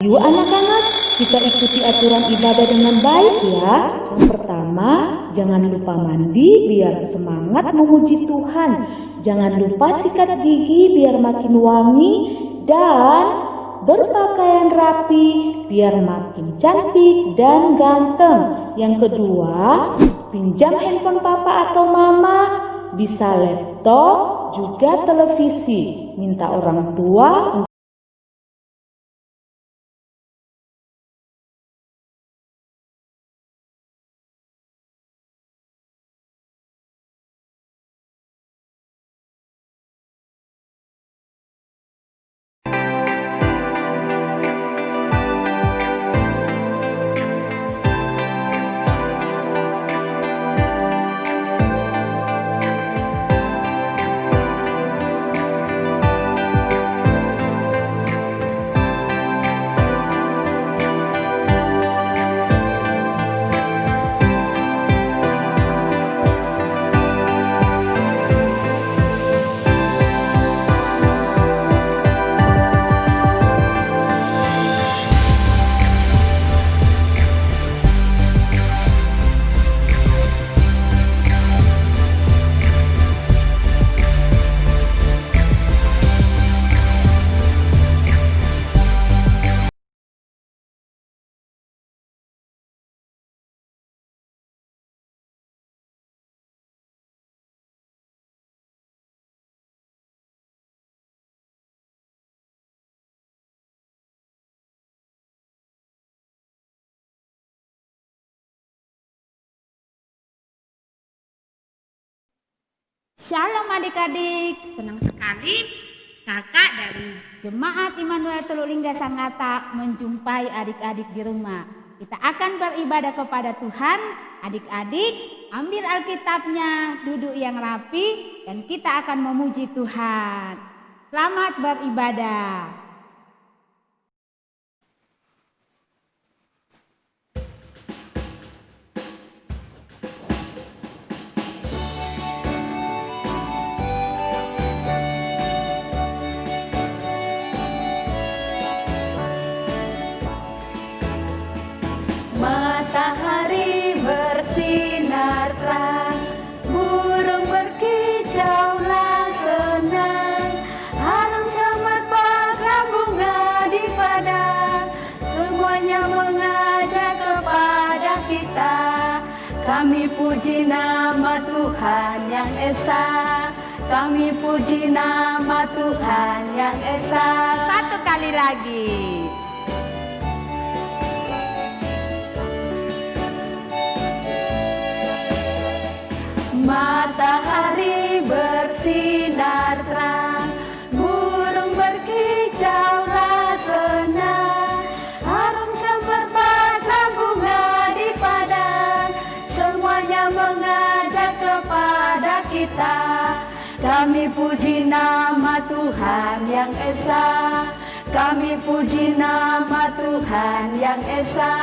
Yuk anak-anak, kita ikuti aturan ibadah dengan baik ya. Yang pertama, jangan lupa mandi biar semangat memuji Tuhan. Jangan lupa sikat gigi biar makin wangi. Dan berpakaian rapi biar makin cantik dan ganteng. Yang kedua, pinjam handphone papa atau mama. Bisa laptop, juga televisi. Minta orang tua Shalom adik-adik, senang sekali kakak dari Jemaat Immanuel Teluk Lingga Sangatta menjumpai adik-adik di rumah. Kita akan beribadah kepada Tuhan. Adik-adik ambil Alkitabnya, duduk yang rapi dan kita akan memuji Tuhan. Selamat beribadah. Matahari bersinar terang, burung berkicaulah senang, harum semerbak bunga di padang, semuanya mengajak kepada kita. Kami puji nama Tuhan yang Esa, kami puji nama Tuhan yang Esa. Satu kali lagi. Matahari bersinar terang, burung berkicaulah senang, harum semerbaklah bunga di padang, semuanya mengajak kepada kita. Kami puji nama Tuhan yang Esa, kami puji nama Tuhan yang Esa.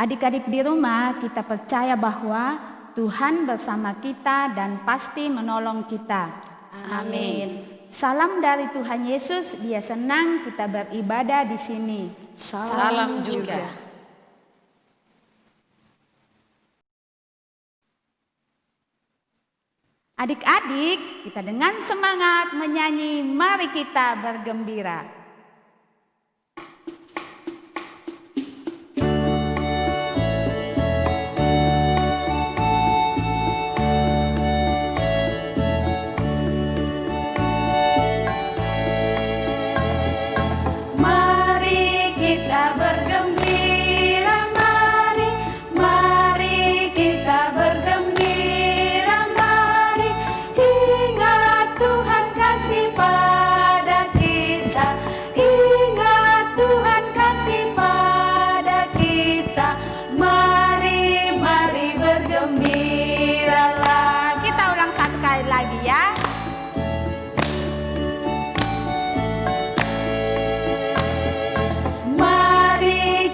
Adik-adik di rumah, kita percaya bahwa Tuhan bersama kita dan pasti menolong kita. Amin. Salam dari Tuhan Yesus, Dia senang kita beribadah di sini. Salam juga. Adik-adik, kita dengan semangat menyanyi, mari kita bergembira.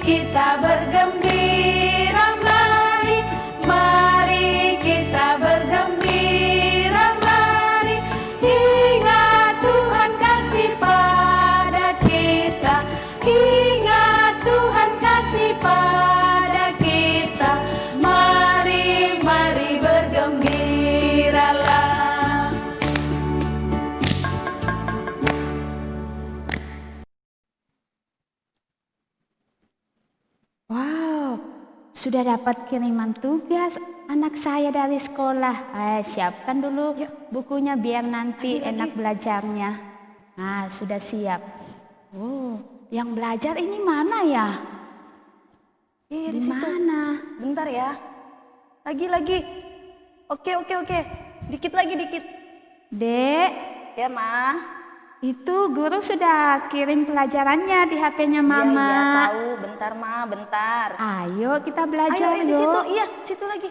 Kita bergembira, mari kita bergembira, mari ingat Tuhan kasih sudah dapat kiriman tugas anak saya dari sekolah. Siapkan dulu bukunya biar nanti enak belajarnya. Nah, sudah siap. Oh, yang belajar ini mana ya? Iya, Di di situ. mana? Bentar ya. Lagi. Oke. Dikit lagi. Dek, Ya, Ma. itu guru sudah kirim pelajarannya di HP-nya Iya, Mama. tahu. Bentar, Ma, bentar. Ayo kita Ayo, belajar di situ. yuk. Iya, situ lagi.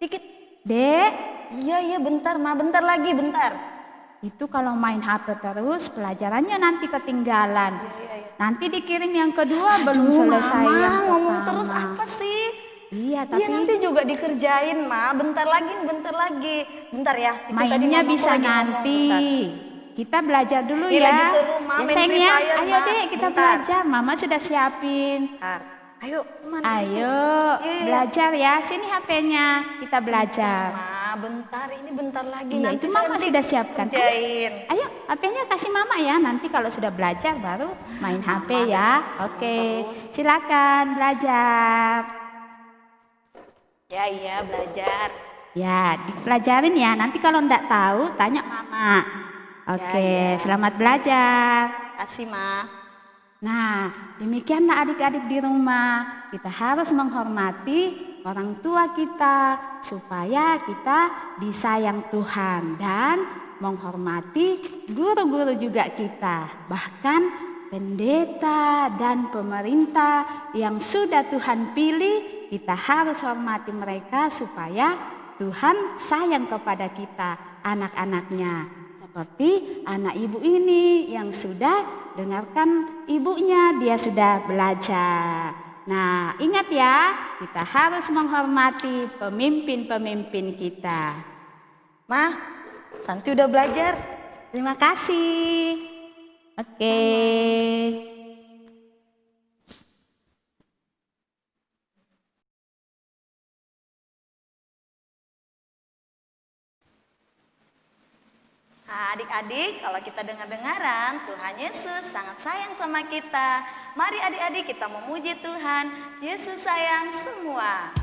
Dikit. Dek, Iya, bentar, Ma. Bentar lagi, bentar. itu kalau main HP terus pelajarannya nanti ketinggalan. Iya. Nanti dikirim yang kedua belum selesai Mama, yang ngomong pertama. terus apa sih? Iya, Iya, tapi nanti juga dikerjain, Ma. Bentar lagi. Bentar ya. Itu tadi mainnya mamaku bisa lagi ngomong, nanti. bentar. Kita belajar dulu Ini ya. lagi seru, Ma, Ya, main sayang Free ya. Fire, Ayo Ma. deh kita Bentar. belajar. Mama sudah siapin. Bentar. Ayo, Ma, di situ. Ayo Iya. belajar ya. Sini HP-nya. Kita belajar. Ma, bentar. Ini bentar lagi. Iya, Nanti itu saya Mama nanti sudah siapkan. kerjain. Ayo, HP-nya kasih Mama ya. Nanti kalau sudah belajar baru main HP ya. Oke, silakan belajar. Ya, iya, belajar. Ya, dipelajarin ya. Nanti kalau enggak tahu tanya Mama. Oke, selamat belajar. Kasih, Ma. Nah, demikianlah adik-adik di rumah. Kita harus menghormati orang tua kita supaya kita disayang Tuhan dan menghormati guru-guru juga kita. Bahkan pendeta dan pemerintah yang sudah Tuhan pilih, kita harus hormati mereka supaya Tuhan sayang kepada kita, anak-anaknya. Seperti anak ibu ini yang sudah dengarkan ibunya, dia sudah belajar. Nah, ingat ya, kita harus menghormati pemimpin-pemimpin kita. Ma, Santi udah belajar. Terima kasih. Oke. Nah, adik-adik, kalau kita dengar-dengaran, Tuhan Yesus sangat sayang sama kita. Mari adik-adik kita memuji Tuhan. Yesus sayang semua.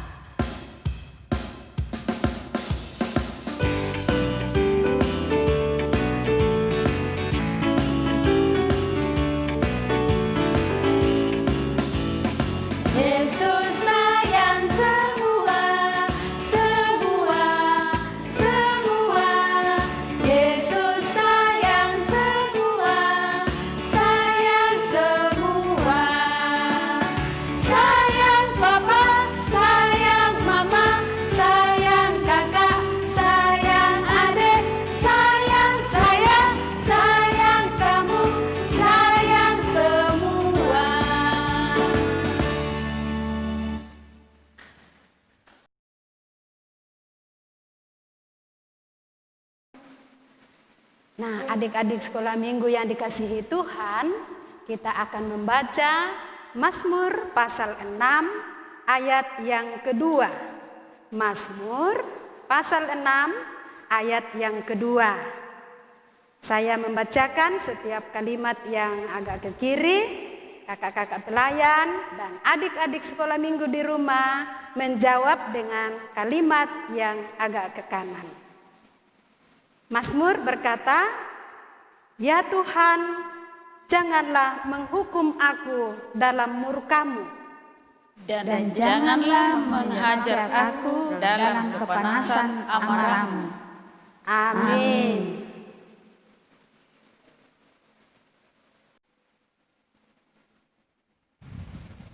Yesus sayang semua, semua, semua. Yesus sayang semua, sayang semua. Sayang papa, sayang mama, sayang kakak, sayang adik, sayang saya, sayang kamu, sayang semua. Nah, adik-adik sekolah minggu yang dikasihi Tuhan, kita akan membaca Mazmur pasal 6 ayat yang kedua. Mazmur pasal 6 ayat yang kedua. Saya membacakan setiap kalimat yang agak ke kiri, kakak-kakak pelayan dan adik-adik sekolah minggu di rumah menjawab dengan kalimat yang agak ke kanan. Mazmur berkata, "Ya Tuhan, janganlah menghukum aku dalam murka-Mu, dan janganlah menghajar aku dalam kepanasan amarahmu. Amin.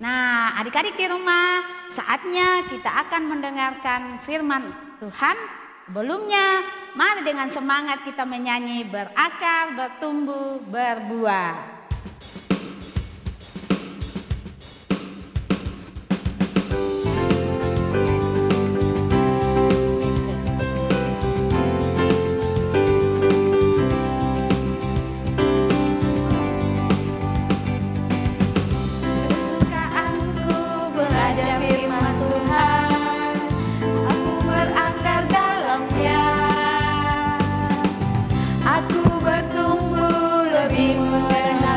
Nah, adik-adik di rumah, saatnya kita akan mendengarkan firman Tuhan. Sebelumnya, mari dengan semangat kita menyanyi berakar, bertumbuh, berbuah. kesukaanku belajar firman Tuhan, aku berakar dalamnya, aku bertumbuh lebih mengenal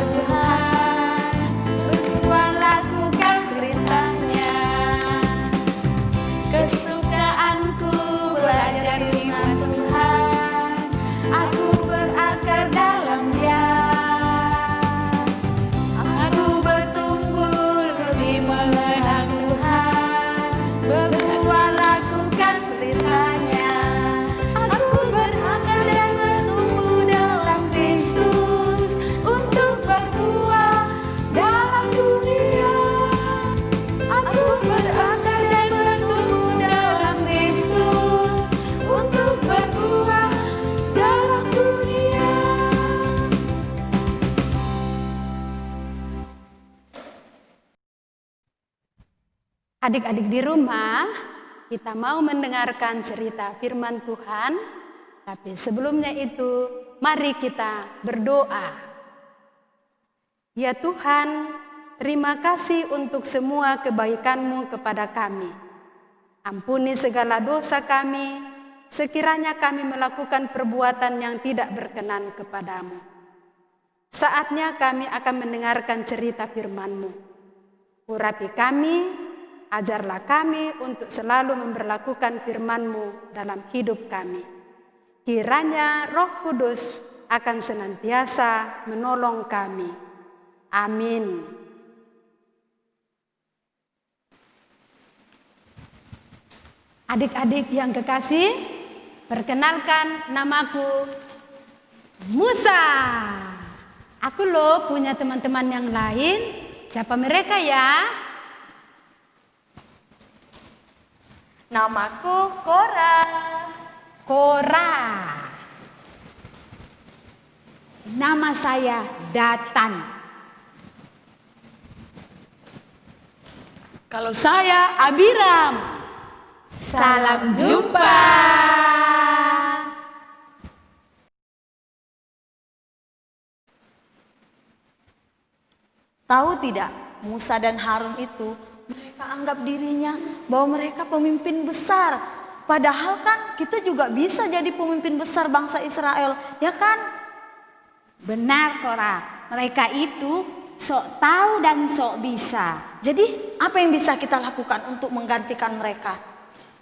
Adik-adik di rumah, kita mau mendengarkan cerita firman Tuhan, tapi sebelumnya itu mari kita berdoa. Ya Tuhan, terima kasih untuk semua kebaikan-Mu kepada kami. Ampuni segala dosa kami, sekiranya kami melakukan perbuatan yang tidak berkenan kepadamu. Saatnya kami akan mendengarkan cerita firman-Mu. Urapi kami, ajarlah kami untuk selalu memperlakukan firman-Mu dalam hidup kami. Kiranya Roh Kudus akan senantiasa menolong kami. Amin. Adik-adik yang kekasih, perkenalkan namaku Musa. Aku loh punya teman-teman yang lain. Siapa mereka ya? Namaku Kora. Kora. Nama saya Datan. Kalau saya Abiram. Salam jumpa. Tahu tidak, Musa dan Harun itu mereka anggap dirinya bahwa mereka pemimpin besar. Padahal kan kita juga bisa jadi pemimpin besar bangsa Israel, ya kan? Benar, Kora. Mereka itu sok tahu dan sok bisa. Jadi apa yang bisa kita lakukan untuk menggantikan mereka?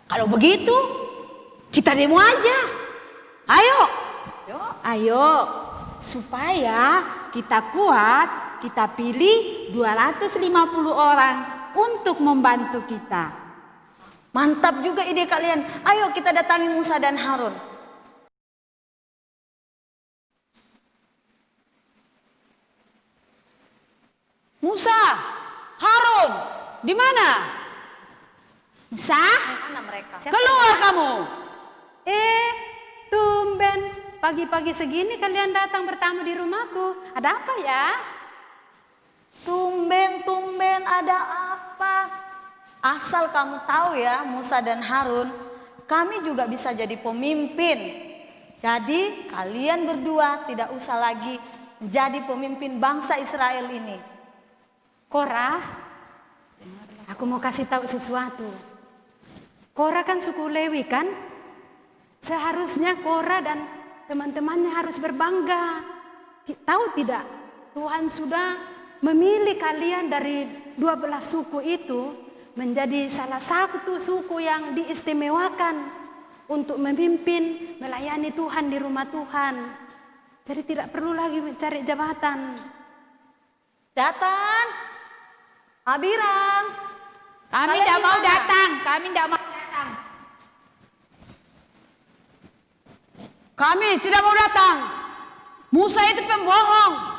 Kalau begitu, kita demo aja. Ayo. Ayo, supaya kita kuat, kita pilih 250 orang untuk membantu kita. Mantap juga ide kalian. Ayo kita datangi Musa dan Harun. Musa, Harun, di mana? Musa, Mana mereka? Keluar kamu. Tumben pagi-pagi segini kalian datang bertamu di rumahku. Ada apa ya? Tumben ada apa? Asal kamu tahu ya, Musa dan Harun, kami juga bisa jadi pemimpin. Jadi kalian berdua tidak usah lagi menjadi pemimpin bangsa Israel ini. Kora, aku mau kasih tahu sesuatu. Kora kan suku Lewi kan? Seharusnya Kora dan teman-temannya harus berbangga. Tahu tidak? Tuhan sudah memilih kalian dari 12 suku itu menjadi salah satu suku yang diistimewakan untuk memimpin, melayani Tuhan di rumah Tuhan. Jadi tidak perlu lagi mencari jabatan. Datan, Abiram, kami kalian tidak mau gimana? datang. Kami tidak mau datang. Kami tidak mau datang. Musa itu pembohong.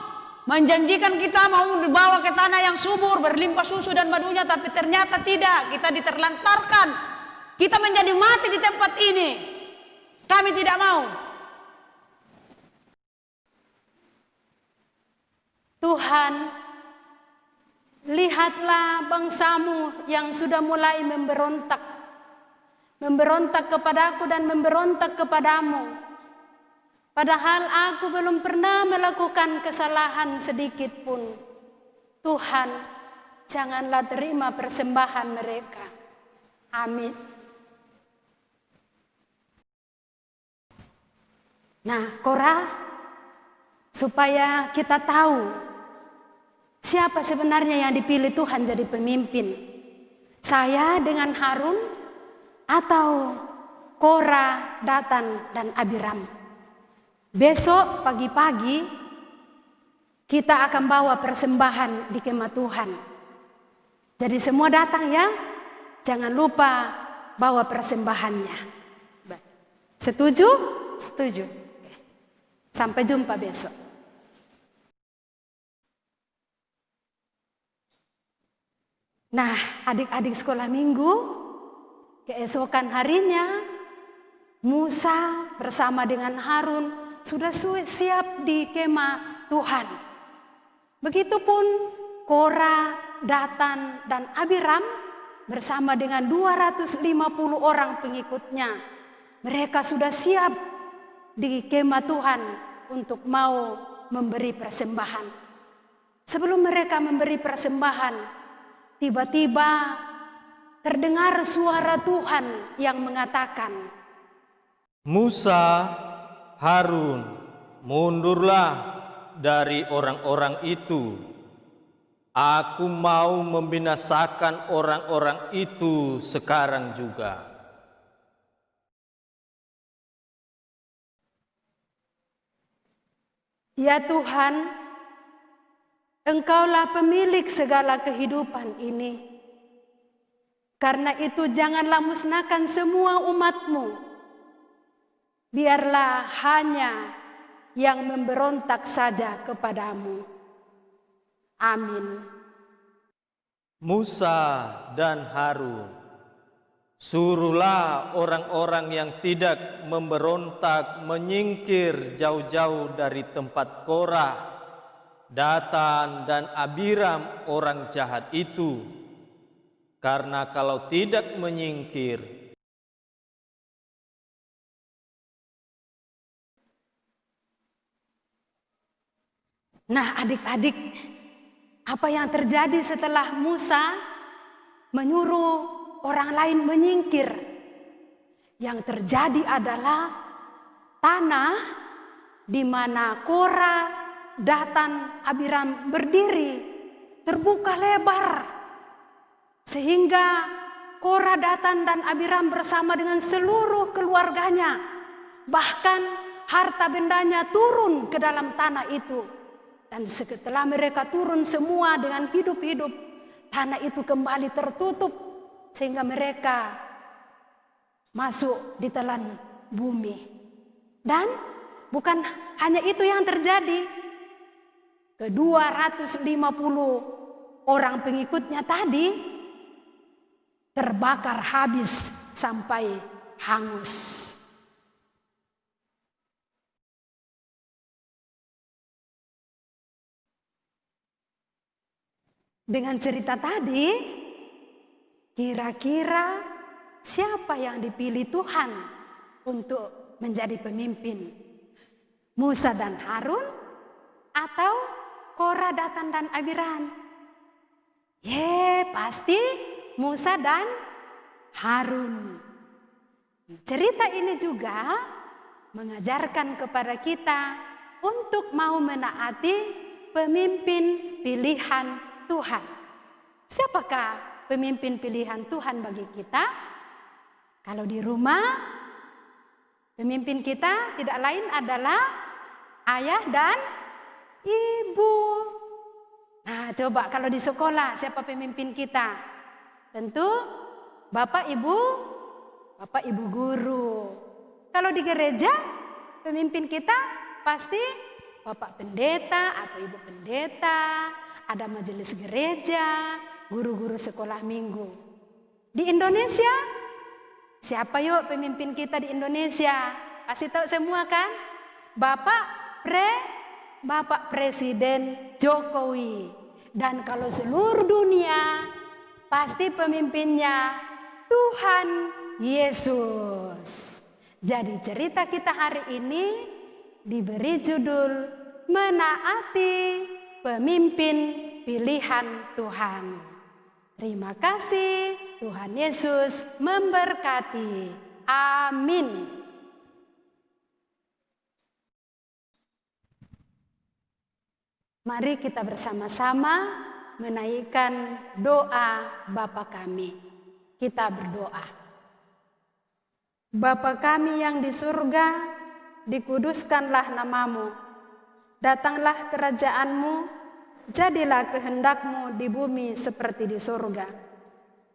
Menjanjikan kita mau dibawa ke tanah yang subur, berlimpah susu dan madunya, tapi ternyata tidak. Kita diterlantarkan. Kita menjadi mati di tempat ini. Kami tidak mau. Tuhan, lihatlah bangsamu yang sudah mulai memberontak. Memberontak kepadaku dan memberontak kepadamu. Padahal aku belum pernah melakukan kesalahan sedikit pun. Tuhan, janganlah terima persembahan mereka. Amin. Nah, Kora, supaya kita tahu siapa sebenarnya yang dipilih Tuhan jadi pemimpin. Saya dengan Harun atau Kora, Datan, dan Abiram. Besok pagi-pagi kita akan bawa persembahan di kemah Tuhan. Jadi semua datang ya. Jangan lupa bawa persembahannya. Setuju? Setuju. Sampai jumpa besok. Nah, adik-adik sekolah minggu, keesokan harinya Musa bersama dengan Harun sudah siap di kemah Tuhan. Begitupun Kora, Datan, dan Abiram bersama dengan 250 orang pengikutnya. Mereka sudah siap di kemah Tuhan untuk mau memberi persembahan. Sebelum mereka memberi persembahan, tiba-tiba terdengar suara Tuhan yang mengatakan, Musa, Harun, mundurlah dari orang-orang itu. Aku mau membinasakan orang-orang itu sekarang juga. Ya Tuhan, Engkaulah pemilik segala kehidupan ini. Karena itu janganlah musnahkan semua umat-Mu. Biarlah hanya yang memberontak saja kepadamu. Amin. Musa dan Harun, suruhlah orang-orang yang tidak memberontak menyingkir jauh-jauh dari tempat Korah, Datan dan Abiram orang jahat itu. Karena kalau tidak menyingkir, nah adik-adik, apa yang terjadi setelah Musa menyuruh orang lain menyingkir? Yang terjadi adalah tanah di mana Korah, Datan, Abiram berdiri terbuka lebar. Sehingga Korah, Datan, dan Abiram bersama dengan seluruh keluarganya, bahkan harta bendanya turun ke dalam tanah itu. Dan setelah mereka turun semua dengan hidup-hidup, tanah itu kembali tertutup sehingga mereka masuk di telan bumi. Dan bukan hanya itu yang terjadi. Ke-250 orang pengikutnya tadi terbakar habis sampai hangus. Dengan cerita tadi, kira-kira siapa yang dipilih Tuhan untuk menjadi pemimpin? Musa dan Harun atau Korah, Datan, dan Abiram? Pasti Musa dan Harun. Cerita ini juga mengajarkan kepada kita untuk mau menaati pemimpin pilihan Tuhan. Siapakah pemimpin pilihan Tuhan bagi kita? Kalau di rumah, pemimpin kita tidak lain adalah ayah dan ibu. Nah, coba kalau di sekolah, siapa pemimpin kita? Tentu bapak ibu guru. Kalau di gereja, pemimpin kita pasti bapak pendeta atau ibu pendeta. Ada majelis gereja, guru-guru sekolah minggu. Di Indonesia, siapa yuk pemimpin kita di Indonesia? Pasti tahu semua kan? Bapak Presiden Jokowi. Dan kalau seluruh dunia, pasti pemimpinnya Tuhan Yesus. Jadi cerita kita hari ini diberi judul Menaati Pemimpin Pilihan Tuhan. Terima kasih, Tuhan Yesus memberkati. Amin. Mari kita bersama-sama menaikkan doa Bapa kami. Kita berdoa. Bapa kami yang di surga, dikuduskanlah namamu. Datanglah kerajaan-Mu, jadilah kehendak-Mu di bumi seperti di surga.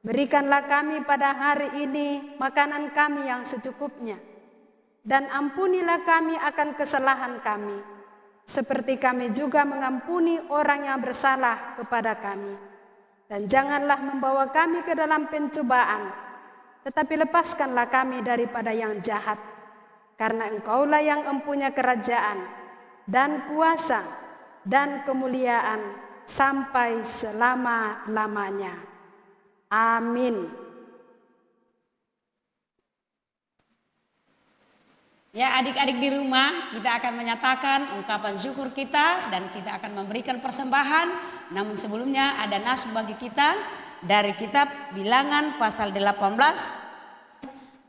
Berikanlah kami pada hari ini makanan kami yang secukupnya. Dan ampunilah kami akan kesalahan kami, seperti kami juga mengampuni orang yang bersalah kepada kami. Dan janganlah membawa kami ke dalam pencobaan, tetapi lepaskanlah kami daripada yang jahat. Karena Engkaulah yang empunya kerajaan, dan kuasa, dan kemuliaan sampai selama-lamanya. Amin. Ya, adik-adik di rumah, kita akan menyatakan ungkapan syukur kita dan kita akan memberikan persembahan. Namun sebelumnya ada nas bagi kita dari kitab Bilangan pasal 18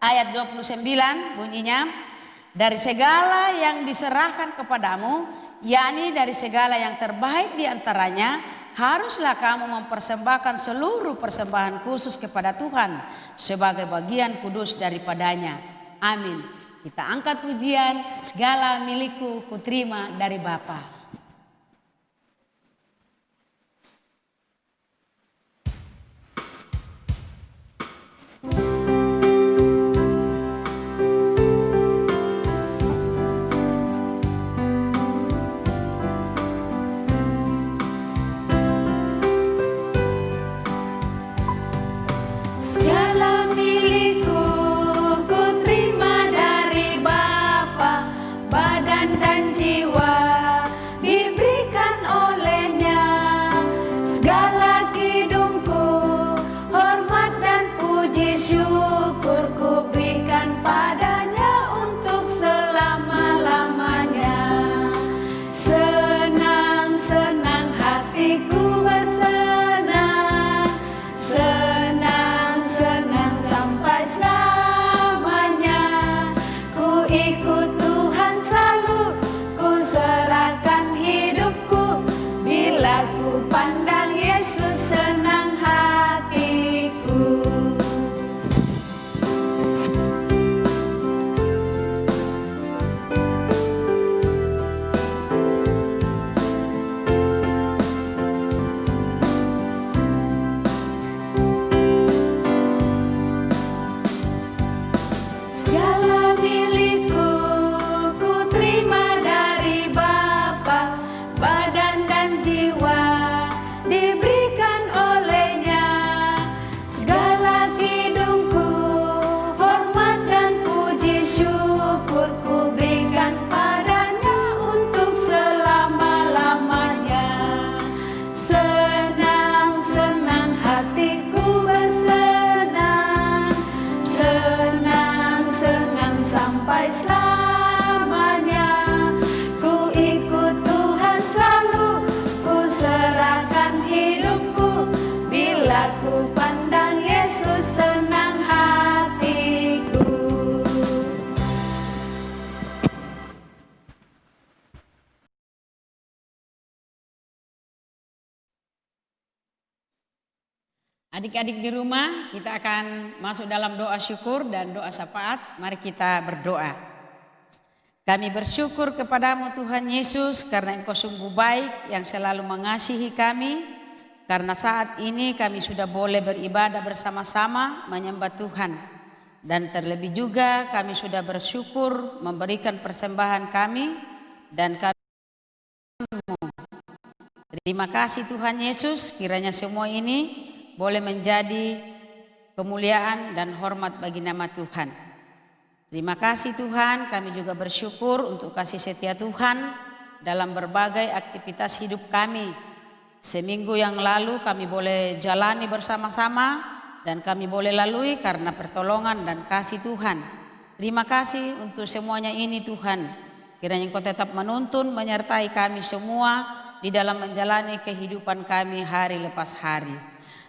ayat 29 bunyinya, dari segala yang diserahkan kepadamu, yakni dari segala yang terbaik di antaranya, haruslah kamu mempersembahkan seluruh persembahan khusus kepada Tuhan sebagai bagian kudus daripadanya. Amin. Kita angkat pujian, segala milikku kuterima dari Bapa. Segala milikku ku terima dari Bapa, badan dan jiwa diberikan olehnya. Segala hidupku, hormat dan puji syukur ku berikan padanya untuk selama-lamanya. Senang-senang hatiku bersenang, senang-senang sampai selamanya. Ku ikut Tuhan selalu, ku serahkan hidupku. Bila ku pandang Yesus, senang hatiku. Segala milikku ku terima dari Bapa, badan dan jiwa diberikan olehnya. Segala hidupku, hormat dan puji syukur ku berikan padanya untuk selama-lamanya. Senang-senang hatiku bersenang, senang-senang sampai selamanya. Ku ikut Tuhan selalu, ku serahkan hidupku. Bila ku pandang Yesus, senang hatiku. Adik-adik di rumah, kita akan masuk dalam doa syukur dan doa syafaat. Mari kita berdoa. Kami bersyukur kepadamu Tuhan Yesus karena Engkau sungguh baik yang selalu mengasihi kami. Karena saat ini kami sudah boleh beribadah bersama-sama menyembah Tuhan. Dan terlebih juga kami sudah bersyukur memberikan persembahan kami dan kami. Terima kasih Tuhan Yesus, kiranya semua ini boleh menjadi kemuliaan dan hormat bagi nama Tuhan. Terima kasih Tuhan, kami juga bersyukur untuk kasih setia Tuhan dalam berbagai aktivitas hidup kami. Seminggu yang lalu kami boleh jalani bersama-sama dan kami boleh lalui karena pertolongan dan kasih Tuhan. Terima kasih untuk semuanya ini Tuhan. Kiranya Engkau tetap menuntun, menyertai kami semua di dalam menjalani kehidupan kami hari lepas hari.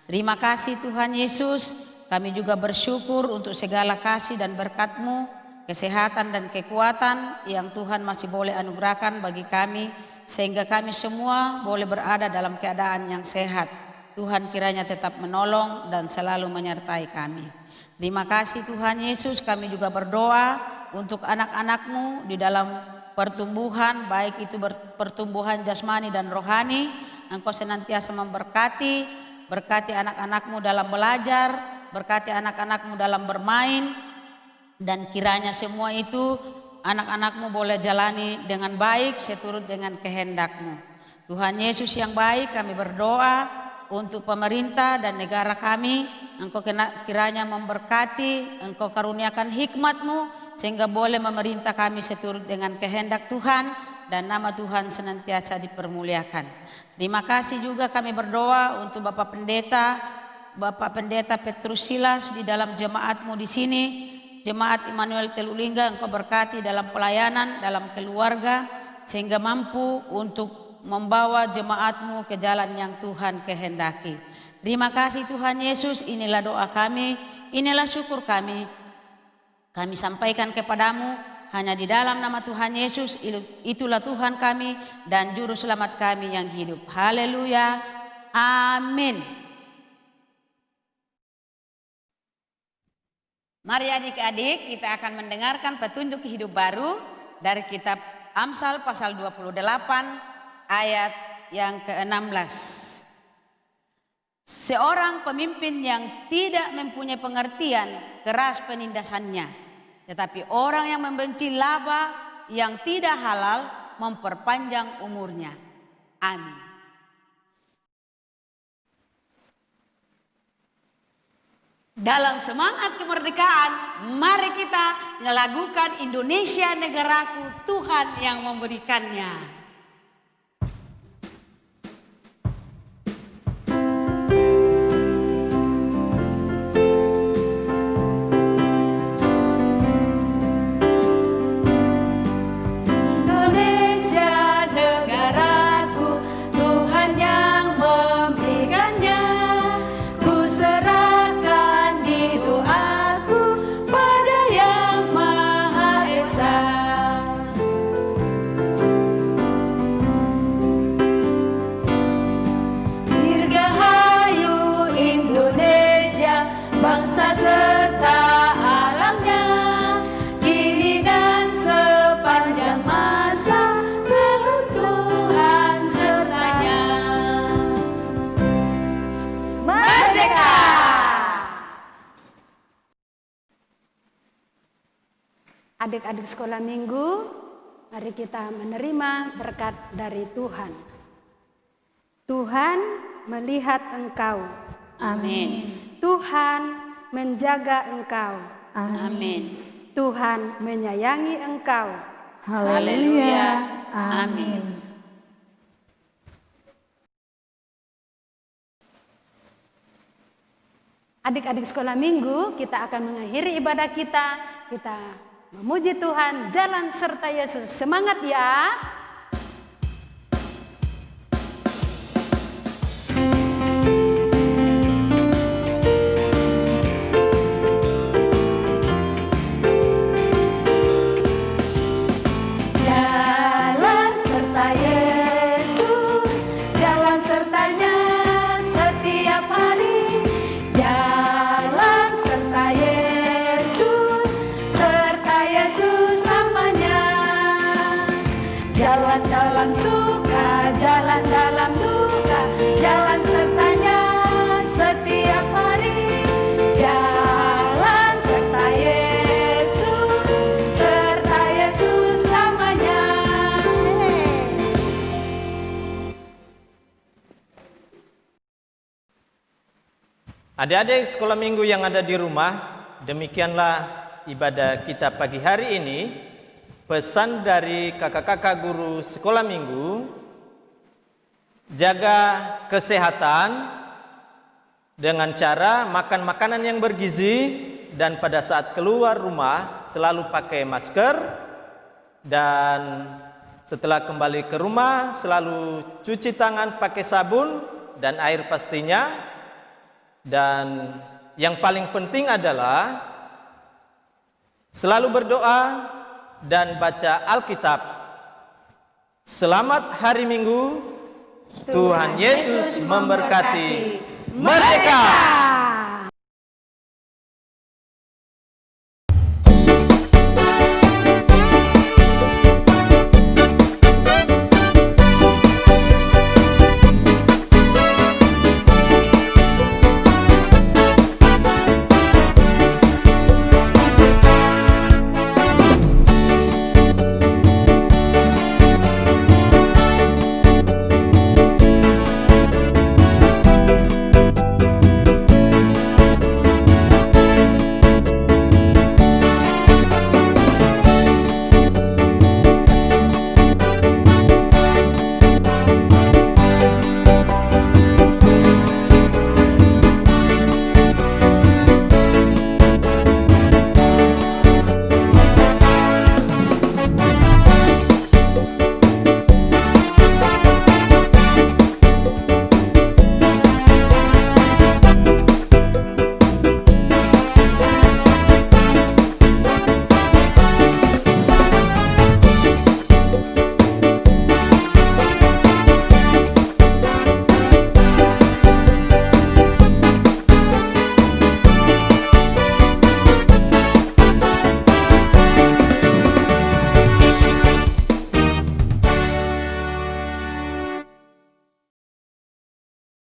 Terima kasih Tuhan Yesus, kami juga bersyukur untuk segala kasih dan berkat-Mu, kesehatan dan kekuatan yang Tuhan masih boleh anugerahkan bagi kami, sehingga kami semua boleh berada dalam keadaan yang sehat. Tuhan kiranya tetap menolong dan selalu menyertai kami. Terima kasih Tuhan Yesus, kami juga berdoa untuk anak-anak-Mu di dalam pertumbuhan, baik itu pertumbuhan jasmani dan rohani. Engkau senantiasa memberkati, berkati anak-anak-Mu dalam belajar, berkati anak-anak-Mu dalam bermain, dan kiranya semua itu anak-anak-Mu boleh jalani dengan baik seturut dengan kehendak-Mu. Tuhan Yesus yang baik, kami berdoa untuk pemerintah dan negara kami. Engkau kiranya memberkati, Engkau karuniakan hikmat-Mu sehingga boleh memerintah kami seturut dengan kehendak Tuhan dan nama Tuhan senantiasa dipermuliakan. Terima kasih juga kami berdoa untuk Bapak Pendeta Bapak Pendeta Petrus Silas di dalam jemaatmu di sini, jemaat Immanuel Teluk Lingga, Engkau berkati dalam pelayanan, dalam keluarga, sehingga mampu untuk membawa jemaatmu ke jalan yang Tuhan kehendaki. Terima kasih Tuhan Yesus, inilah doa kami, inilah syukur kami. Kami sampaikan kepadamu, hanya di dalam nama Tuhan Yesus, itulah Tuhan kami dan Juru Selamat kami yang hidup. Haleluya, amin. Mari adik-adik, kita akan mendengarkan petunjuk hidup baru dari kitab Amsal pasal 28 ayat yang ke-16. Seorang pemimpin yang tidak mempunyai pengertian keras penindasannya, tetapi orang yang membenci laba yang tidak halal memperpanjang umurnya. Amin. Dalam semangat kemerdekaan, mari kita melakukan Indonesia negaraku, Tuhan yang memberikannya. Adik-adik sekolah minggu, mari kita menerima berkat dari Tuhan. Tuhan melihat engkau. Amin. Tuhan menjaga engkau. Amin. Tuhan menyayangi engkau. Haleluya. Amin. Adik-adik sekolah minggu, kita akan mengakhiri ibadah kita. Kita memuji Tuhan, jalan serta Yesus. Semangat ya. Jalan serta Yesus, jalan sertanya setiap hari. Jalan serta Yesus, serta Yesus namanya. Jalan dalam suka, jalan dalam duka, jalan sertanya setiap hari. Jalan serta Yesus, serta Yesus namanya. Adik-adik sekolah minggu yang ada di rumah, demikianlah ibadah kita pagi hari ini. Pesan dari kakak-kakak guru sekolah minggu, jaga kesehatan dengan cara makan makanan yang bergizi, dan pada saat keluar rumah selalu pakai masker, dan setelah kembali ke rumah selalu cuci tangan pakai sabun dan air pastinya. Dan yang paling penting adalah selalu berdoa dan baca Alkitab. Selamat hari Minggu. Tuhan Yesus memberkati. Merdeka!